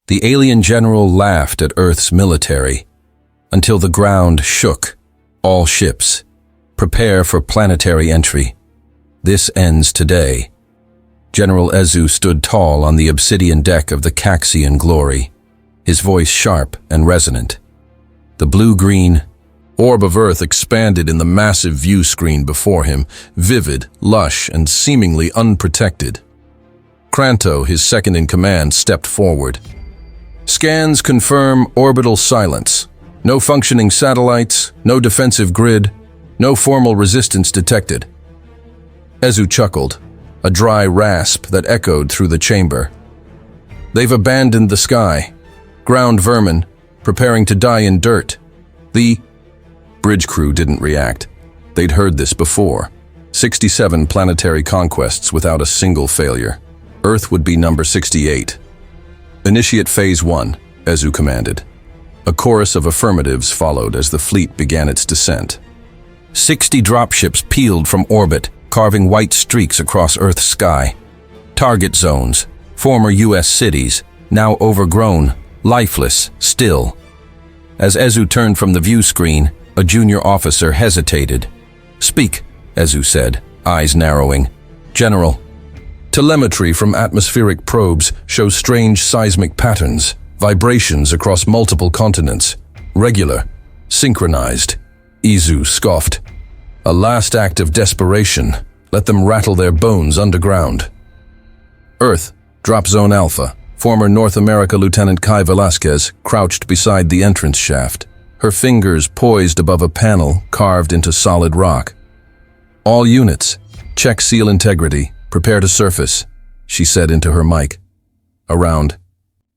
The alien general laughed at Earth's military until the ground shook. All ships, prepare for planetary entry. This ends today. General Ezu stood tall on the obsidian deck of the Kaxian Glory, his voice sharp and resonant. The blue-green orb of Earth expanded in the massive view screen before him, vivid, lush, and seemingly unprotected. Kranto, his second-in-command, stepped forward. Scans confirm orbital silence. No functioning satellites, no defensive grid, no formal resistance detected. Ezu chuckled, a dry rasp that echoed through the chamber. They've abandoned the sky. Ground vermin, preparing to die in dirt. The bridge crew didn't react. They'd heard this before. 67 planetary conquests without a single failure. Earth would be number 68. Initiate Phase 1, Ezu commanded. A chorus of affirmatives followed as the fleet began its descent. 60 dropships peeled from orbit, carving white streaks across Earth's sky. Target zones, former U.S. cities, now overgrown, lifeless, still. As Ezu turned from the view screen, a junior officer hesitated. "Speak," Ezu said, eyes narrowing. "General, telemetry from atmospheric probes shows strange seismic patterns, vibrations across multiple continents. Regular, synchronized." Ezu scoffed. "A last act of desperation. Let them rattle their bones underground." Earth, Drop Zone Alpha. Former North America Lieutenant Kai Velasquez crouched beside the entrance shaft, her fingers poised above a panel carved into solid rock. "All units, check seal integrity. Prepare to surface," she said into her mic. Around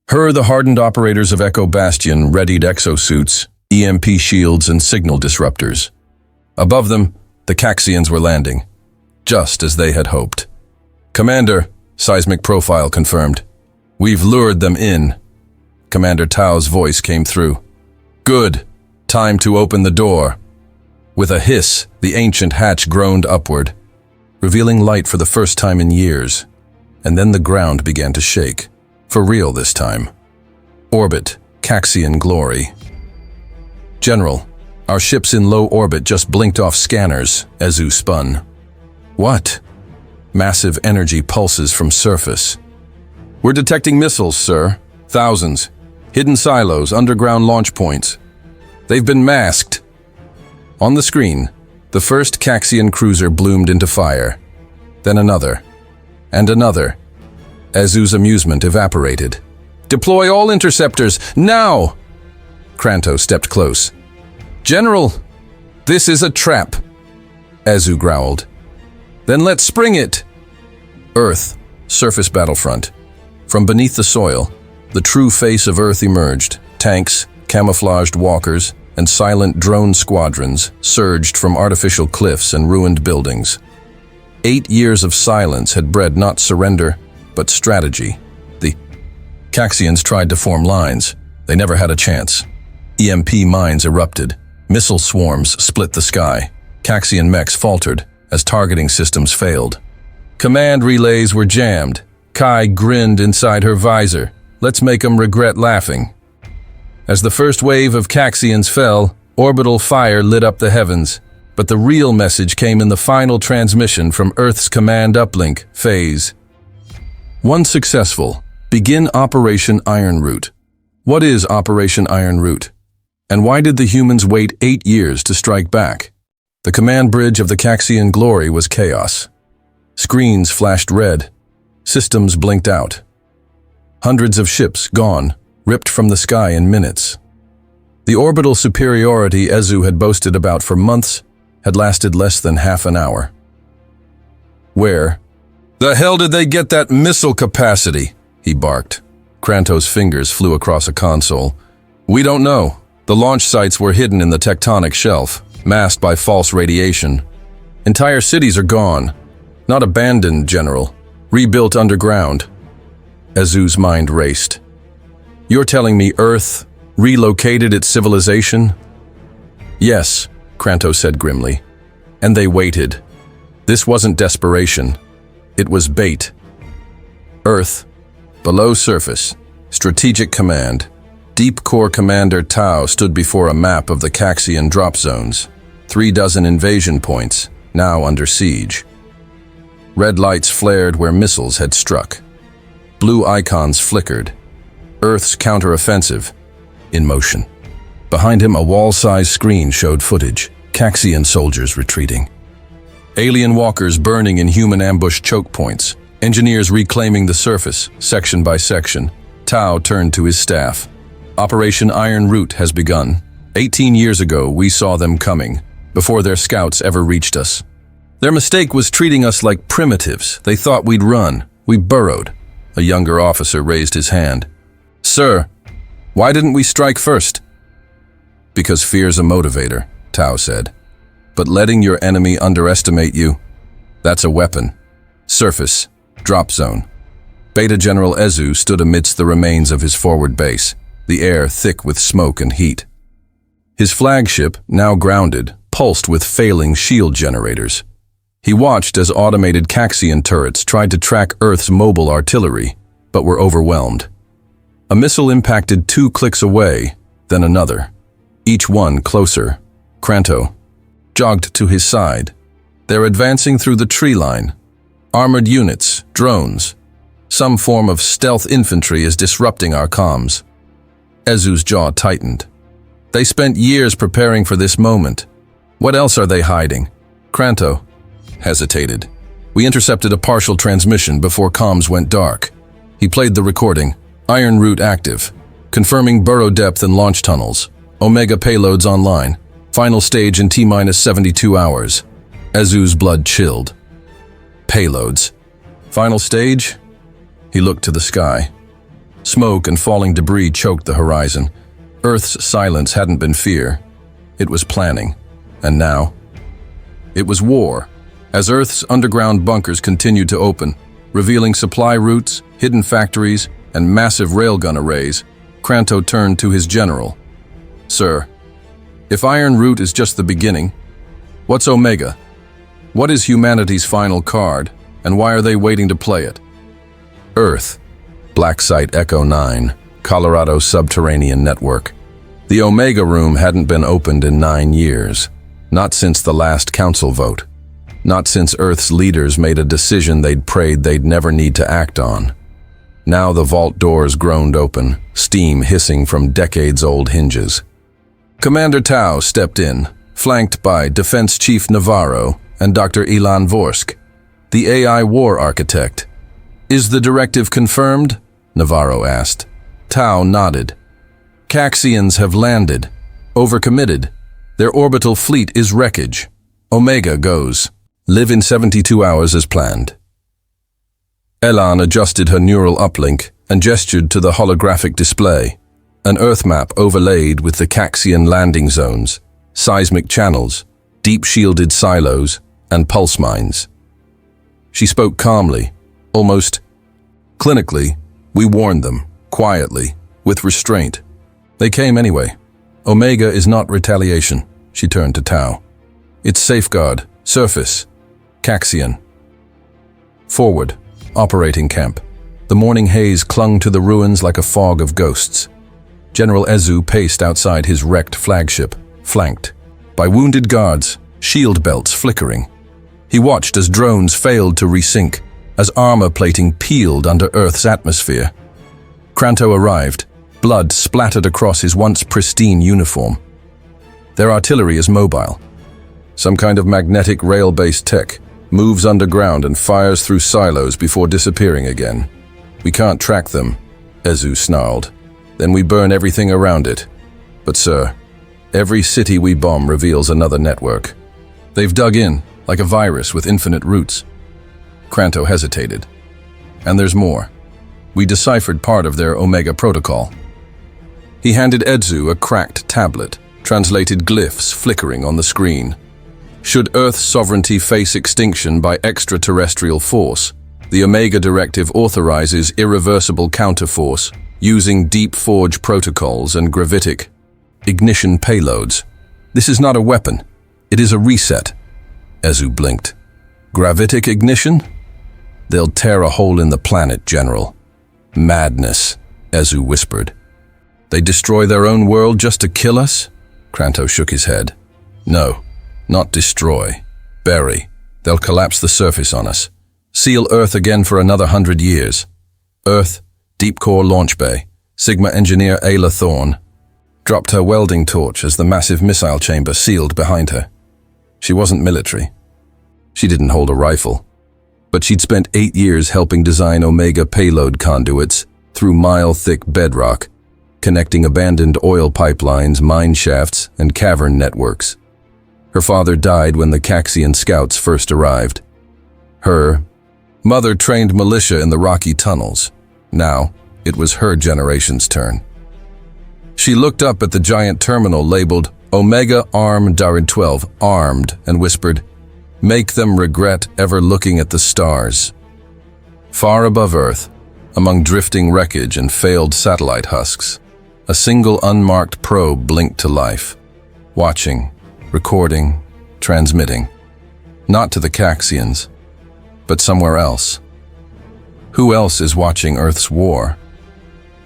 her, the hardened operators of Echo Bastion readied exosuits, EMP shields, and signal disruptors. Above them, the Kaxians were landing, just as they had hoped. "Commander," seismic profile confirmed. "We've lured them in." Commander Tao's voice came through. "Good. Time to open the door." With a hiss, the ancient hatch groaned upward, revealing light for the first time in years. And then the ground began to shake. For real this time. Orbit, Kaxian Glory. "General, our ships in low orbit just blinked off scanners," Ezu spun. "What?" Massive energy pulses from surface. "We're detecting missiles, sir. Thousands. Hidden silos, underground launch points. They've been masked." On the screen, the first Kaxian cruiser bloomed into fire. Then another. And another. Ezu's amusement evaporated. "Deploy all interceptors, now!" Kranto stepped close. "General, this is a trap," Ezu growled. "Then let's spring it." Earth, surface battlefront. From beneath the soil, the true face of Earth emerged. Tanks, camouflaged walkers, and silent drone squadrons surged from artificial cliffs and ruined buildings. 8 years of silence had bred not surrender, but strategy. The Kaxians tried to form lines. They never had a chance. EMP mines erupted. Missile swarms split the sky. Kaxian mechs faltered as targeting systems failed. Command relays were jammed. Kai grinned inside her visor. "Let's make 'em regret laughing." As the first wave of Kaxians fell, orbital fire lit up the heavens. But the real message came in the final transmission from Earth's command uplink, Phase 1 successful. Begin Operation Iron Root. What is Operation Iron Root? And why did the humans wait 8 years to strike back? The command bridge of the Kaxian Glory was chaos. Screens flashed red. Systems blinked out. Hundreds of ships gone, ripped from the sky in minutes. The orbital superiority Ezu had boasted about for months had lasted less than half an hour. "Where the hell did they get that missile capacity?" he barked. Kranto's fingers flew across a console. "We don't know. The launch sites were hidden in the tectonic shelf, masked by false radiation. Entire cities are gone. Not abandoned, General. Rebuilt underground." Ezu's mind raced. "You're telling me Earth relocated its civilization?" "Yes," Kranto said grimly. "And they waited. This wasn't desperation. It was bait. Earth, below surface, Strategic Command. Deep Core Commander Tau stood before a map of the Kaxian drop zones. 36 invasion points, now under siege. Red lights flared where missiles had struck. Blue icons flickered. Earth's counteroffensive in motion. Behind him, a wall-sized screen showed footage. Kaxian soldiers retreating. Alien walkers burning in human ambush choke points. Engineers reclaiming the surface, section by section. Tau turned to his staff. Operation Iron Root has begun. 18 years ago, we saw them coming, before their scouts ever reached us. Their mistake was treating us like primitives. They thought we'd run. We burrowed. A younger officer raised his hand. Sir, why didn't we strike first? Because fear's a motivator, Tau said. But letting your enemy underestimate you, that's a weapon. Surface, drop zone. Beta General Ezu stood amidst the remains of his forward base, the air thick with smoke and heat. His flagship, now grounded, pulsed with failing shield generators. He watched as automated Kaxian turrets tried to track Earth's mobile artillery, but were overwhelmed. A missile impacted 2 clicks away, then another. Each one closer. Kranto jogged to his side. They're advancing through the tree line. Armored units, drones. Some form of stealth infantry is disrupting our comms. Ezu's jaw tightened. They spent years preparing for this moment. What else are they hiding? Kranto hesitated. We intercepted a partial transmission before comms went dark. He played the recording. Iron Root active. Confirming burrow depth and launch tunnels. Omega payloads online. Final stage in T-minus 72 hours. Ezu's blood chilled. Payloads. Final stage? He looked to the sky. Smoke and falling debris choked the horizon. Earth's silence hadn't been fear. It was planning. And now? It was war. As Earth's underground bunkers continued to open, revealing supply routes, hidden factories, and massive railgun arrays, Kranto turned to his general. Sir, if Iron Root is just the beginning, what's Omega? What is humanity's final card, and why are they waiting to play it? Earth. Black Site Echo 9, Colorado Subterranean Network. The Omega Room hadn't been opened in 9 years. Not since the last council vote. Not since Earth's leaders made a decision they'd prayed they'd never need to act on. Now the vault doors groaned open, steam hissing from decades-old hinges. Commander Tau stepped in, flanked by Defense Chief Navarro and Dr. Ilan Vorsk, the AI war architect. Is the directive confirmed? Navarro asked. Tau nodded. Kaxians have landed. Overcommitted. Their orbital fleet is wreckage. Omega goes. Live in 72 hours as planned. Elan adjusted her neural uplink and gestured to the holographic display. An Earth map overlaid with the Kaxian landing zones, seismic channels, deep-shielded silos, and pulse mines. She spoke calmly, almost clinically. We warned them, quietly, with restraint. They came anyway. Omega is not retaliation, she turned to Tau. It's safeguard, surface, Kaxian. Forward, operating camp. The morning haze clung to the ruins like a fog of ghosts. General Ezu paced outside his wrecked flagship, flanked by wounded guards, shield belts flickering. He watched as drones failed to resync, as armor plating peeled under Earth's atmosphere. Kranto arrived, blood splattered across his once pristine uniform. Their artillery is mobile. Some kind of magnetic rail-based tech, moves underground and fires through silos before disappearing again. We can't track them, Ezu snarled. Then we burn everything around it. But sir, every city we bomb reveals another network. They've dug in, like a virus with infinite roots. Kranto hesitated. And there's more. We deciphered part of their Omega protocol. He handed Ezu a cracked tablet, translated glyphs flickering on the screen. Should Earth's sovereignty face extinction by extraterrestrial force, the Omega Directive authorizes irreversible counterforce using deep forge protocols and gravitic ignition payloads. This is not a weapon. It is a reset. Ezu blinked. Gravitic ignition? They'll tear a hole in the planet, General. Madness. Ezu whispered. They destroy their own world just to kill us? Kranto shook his head. No, not destroy. Bury. They'll collapse the surface on us. Seal Earth again for another 100 years. Earth, Deep Core Launch Bay. Sigma engineer Ayla Thorne dropped her welding torch as the massive missile chamber sealed behind her. She wasn't military. She didn't hold a rifle. But she'd spent 8 years helping design Omega payload conduits through mile-thick bedrock, connecting abandoned oil pipelines, mine shafts, and cavern networks. Her father died when the Kaxian scouts first arrived. Her mother trained militia in the rocky tunnels. Now, it was her generation's turn. She looked up at the giant terminal labeled Omega Arm Darid 12, armed, and whispered, "Make them regret ever looking at the stars." Far above Earth, among drifting wreckage and failed satellite husks, a single unmarked probe blinked to life, watching, recording, transmitting. Not to the Kaxians, but somewhere else. Who else is watching Earth's war?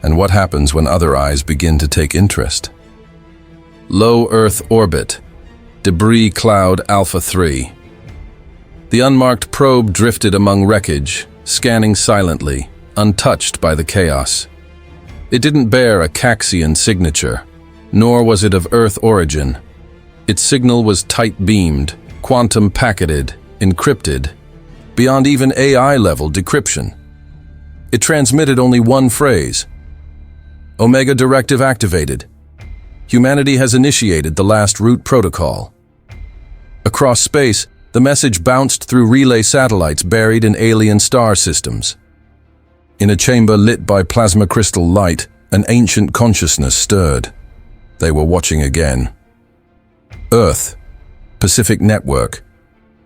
And what happens when other eyes begin to take interest? Low Earth orbit, debris cloud Alpha 3. The unmarked probe drifted among wreckage, scanning silently, untouched by the chaos. It didn't bear a Kaxian signature, nor was it of Earth origin. Its signal was tight-beamed, quantum-packeted, encrypted, beyond even AI-level decryption. It transmitted only one phrase: Omega Directive activated. Humanity has initiated the last route protocol. Across space, the message bounced through relay satellites buried in alien star systems. In a chamber lit by plasma crystal light, an ancient consciousness stirred. They were watching again. Earth, Pacific Network.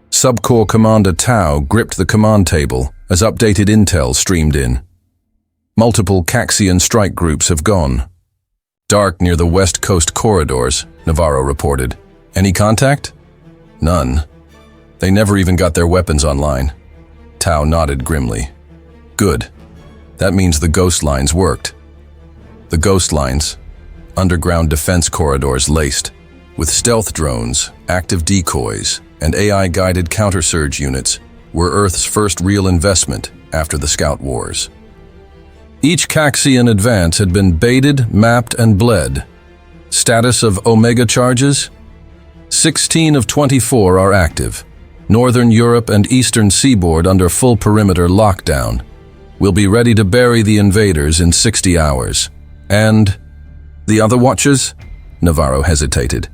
Subcorps Commander Tau gripped the command table as updated intel streamed in. Multiple Kaxian strike groups have gone. Dark near the west coast corridors, Navarro reported. Any contact? None. They never even got their weapons online. Tau nodded grimly. Good. That means the ghost lines worked. The ghost lines, underground defense corridors laced, with stealth drones, active decoys, and AI-guided counter-surge units, were Earth's first real investment after the Scout Wars. Each Kaxian advance had been baited, mapped, and bled. Status of Omega charges? 16 of 24 are active. Northern Europe and Eastern Seaboard under full perimeter lockdown. We'll be ready to bury the invaders in 60 hours. And the other watchers? Navarro hesitated.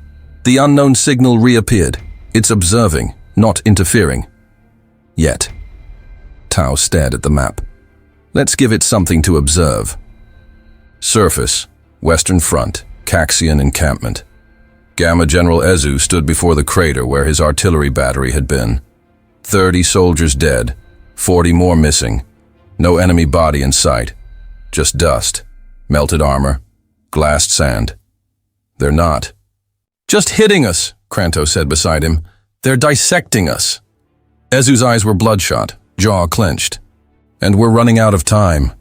The unknown signal reappeared. It's observing, not interfering. Yet. Tau stared at the map. Let's give it something to observe. Surface, Western Front, Kaxian encampment. Gamma General Ezu stood before the crater where his artillery battery had been. 30 soldiers dead, 40 more missing. No enemy body in sight. Just dust, melted armor, glassed sand. They're not just hitting us, Kranto said beside him. They're dissecting us. Ezu's eyes were bloodshot, jaw clenched. And we're running out of time.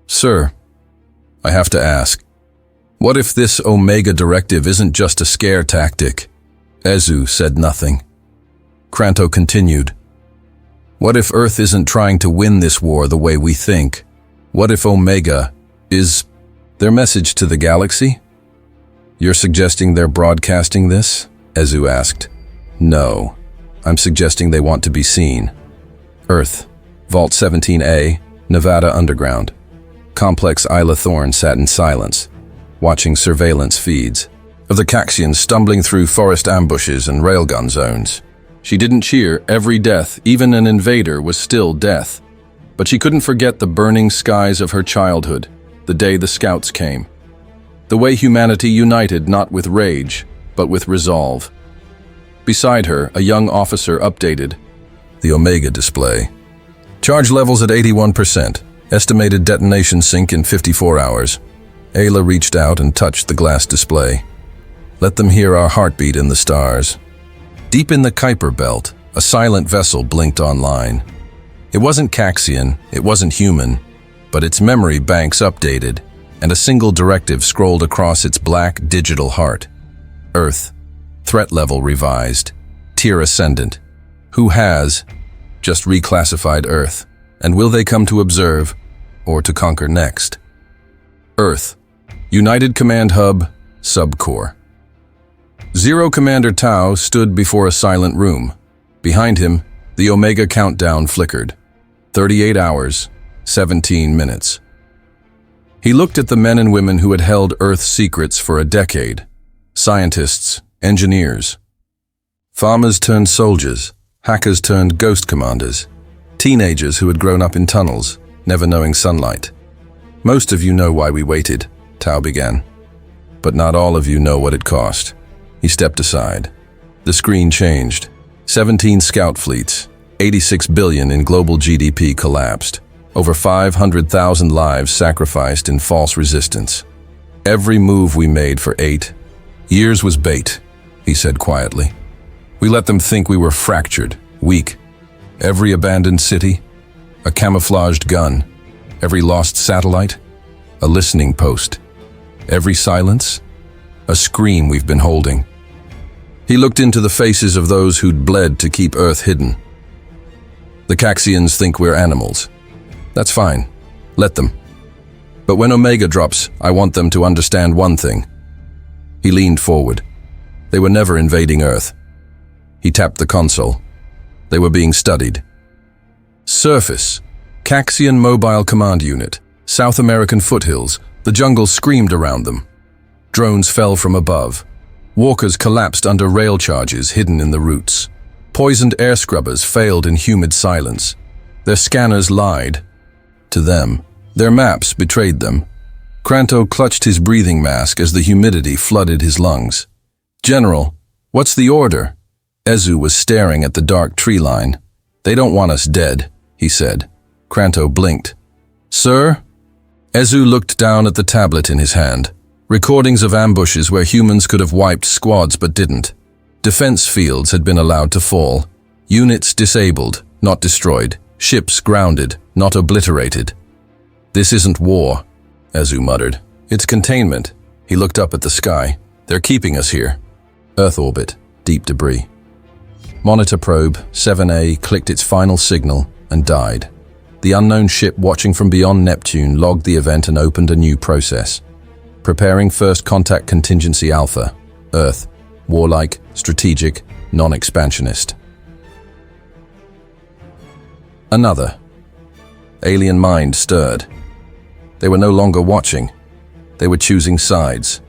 Sir, I have to ask, what if this Omega Directive isn't just a scare tactic? Ezu said nothing. Kranto continued. What if Earth isn't trying to win this war the way we think? What if Omega is their message to the galaxy? You're suggesting they're broadcasting this? Ezu asked. No, I'm suggesting they want to be seen. Earth. Vault 17A, Nevada Underground. Complex Ayla Thorne sat in silence, watching surveillance feeds of the Kaxians stumbling through forest ambushes and railgun zones. She didn't cheer every death, even an invader was still death. But she couldn't forget the burning skies of her childhood, the day the scouts came. The way humanity united not with rage, but with resolve. Beside her, a young officer updated the Omega display. Charge levels at 81%. Estimated detonation sync in 54 hours. Ayla reached out and touched the glass display. Let them hear our heartbeat in the stars. Deep in the Kuiper Belt, a silent vessel blinked online. It wasn't Kaxian, it wasn't human, but its memory banks updated, and a single directive scrolled across its black digital heart. Earth. Threat level revised. Tier ascendant. Who has? Just reclassified Earth. And will they come to observe or to conquer next? Earth. United Command Hub, Subcore. Zero Commander Tau stood before a silent room. Behind him, the Omega countdown flickered. 38 hours, 17 minutes. He looked at the men and women who had held Earth's secrets for a decade. Scientists, engineers. Farmers turned soldiers, hackers turned ghost commanders. Teenagers who had grown up in tunnels, never knowing sunlight. Most of you know why we waited, Tau began. But not all of you know what it cost. He stepped aside. The screen changed. 17 scout fleets, 86 billion in global GDP collapsed. Over 500,000 lives sacrificed in false resistance. Every move we made for 8 years was bait, he said quietly. We let them think we were fractured, weak. Every abandoned city, a camouflaged gun. Every lost satellite, a listening post. Every silence, a scream we've been holding. He looked into the faces of those who'd bled to keep Earth hidden. The Kaxians think we're animals. That's fine. Let them. But when Omega drops, I want them to understand one thing. He leaned forward. They were never invading Earth. He tapped the console. They were being studied. Surface. Kaxian Mobile Command Unit. South American foothills. The jungle screamed around them. Drones fell from above. Walkers collapsed under rail charges hidden in the roots. Poisoned air scrubbers failed in humid silence. Their scanners lied. To them. Their maps betrayed them. Kranto clutched his breathing mask as the humidity flooded his lungs. General, what's the order? Ezu was staring at the dark tree line. They don't want us dead, he said. Kranto blinked. Sir? Ezu looked down at the tablet in his hand. Recordings of ambushes where humans could have wiped squads but didn't. Defense fields had been allowed to fall. Units disabled, not destroyed. Ships grounded, not obliterated. This isn't war, Ezu muttered. It's containment. He looked up at the sky. They're keeping us here. Earth orbit, deep debris. Monitor probe 7A clicked its final signal and died. The unknown ship watching from beyond Neptune logged the event and opened a new process. Preparing first contact contingency alpha. Earth. Warlike, strategic, non-expansionist. Another. Alien mind stirred. They were no longer watching. They were choosing sides.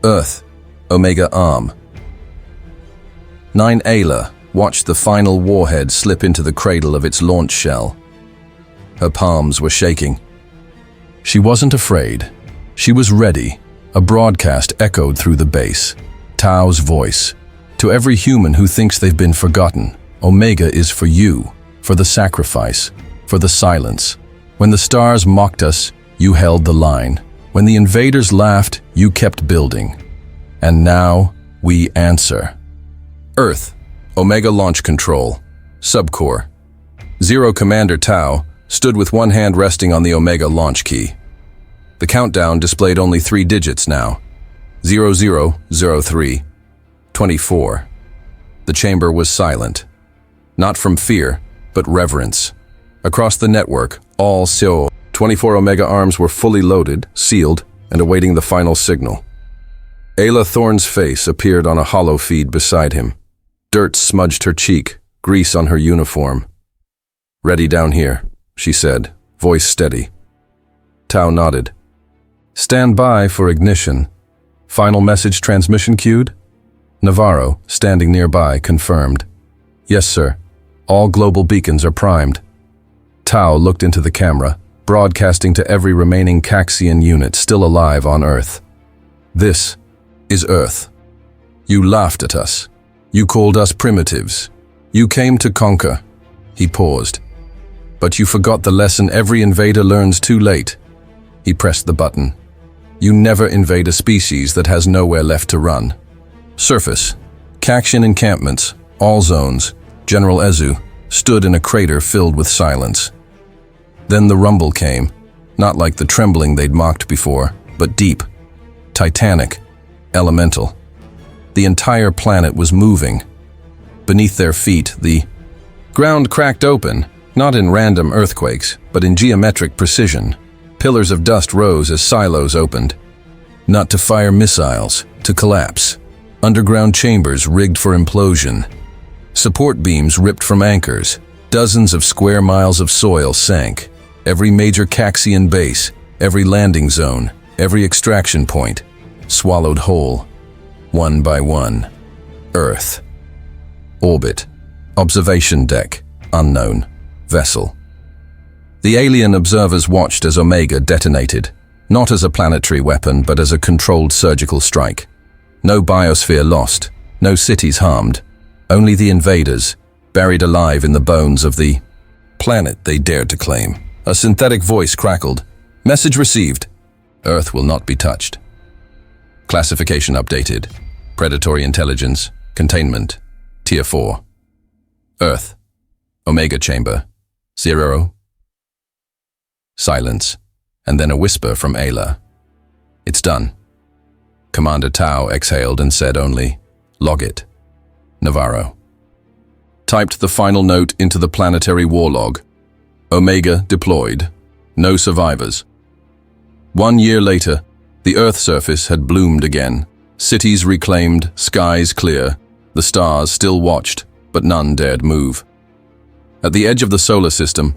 Earth. Omega Arm. 9 Ayla watched the final warhead slip into the cradle of its launch shell. Her palms were shaking. She wasn't afraid. She was ready. A broadcast echoed through the base. Tau's voice. To every human who thinks they've been forgotten, Omega is for you, for the sacrifice, for the silence. When the stars mocked us, you held the line. When the invaders laughed, you kept building. And now, we answer. Earth. Omega Launch Control. Subcore. Zero Commander Tau stood with one hand resting on the Omega launch key. The countdown displayed only 3 digits now. 0003. 24. The chamber was silent. Not from fear, but reverence. Across the network, all 24 Omega arms were fully loaded, sealed, and awaiting the final signal. Ayla Thorne's face appeared on a hollow feed beside him. Dirt smudged her cheek, grease on her uniform. Ready down here, she said, voice steady. Tau nodded. Stand by for ignition. Final message transmission queued? Navarro, standing nearby, confirmed. Yes, sir. All global beacons are primed. Tau looked into the camera, broadcasting to every remaining Kaxian unit still alive on Earth. This is Earth. You laughed at us. You called us primitives. You came to conquer. He paused. But you forgot the lesson every invader learns too late. He pressed the button. You never invade a species that has nowhere left to run. Surface. Kaxian encampments, all zones. General Ezu stood in a crater filled with silence. Then the rumble came, not like the trembling they'd mocked before, but deep, titanic, elemental. The entire planet was moving. Beneath their feet, the ground cracked open, not in random earthquakes, but in geometric precision. Pillars of dust rose as silos opened, not to fire missiles, to collapse. Underground chambers rigged for implosion. Support beams ripped from anchors. Dozens of square miles of soil sank. Every major Kaxian base, every landing zone, every extraction point, swallowed whole, one by one. Earth. Orbit. Observation deck. Unknown. Vessel. The alien observers watched as Omega detonated, not as a planetary weapon, but as a controlled surgical strike. No biosphere lost, no cities harmed, only the invaders, buried alive in the bones of the planet they dared to claim. A synthetic voice crackled. Message received. Earth will not be touched. Classification updated. Predatory intelligence. Containment. Tier 4. Earth. Omega chamber. 0. Silence, and then a whisper from Ayla. It's done. Commander Tau exhaled and said only, log it. Navarro typed the final note into the planetary war log. Omega deployed. No survivors. 1 year later, the Earth surface had bloomed again. Cities reclaimed, skies clear. The stars still watched, but none dared move. At the edge of the solar system,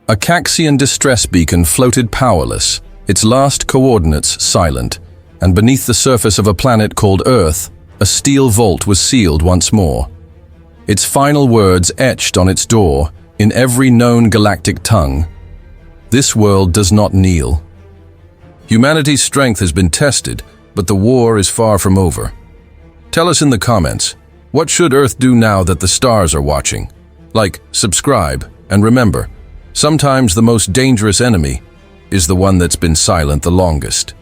a Kaxian distress beacon floated powerless, its last coordinates silent, and beneath the surface of a planet called Earth, a steel vault was sealed once more. Its final words etched on its door, in every known galactic tongue. This world does not kneel. Humanity's strength has been tested, but the war is far from over. Tell us in the comments, what should Earth do now that the stars are watching? Like, subscribe, and remember, sometimes the most dangerous enemy is the one that's been silent the longest.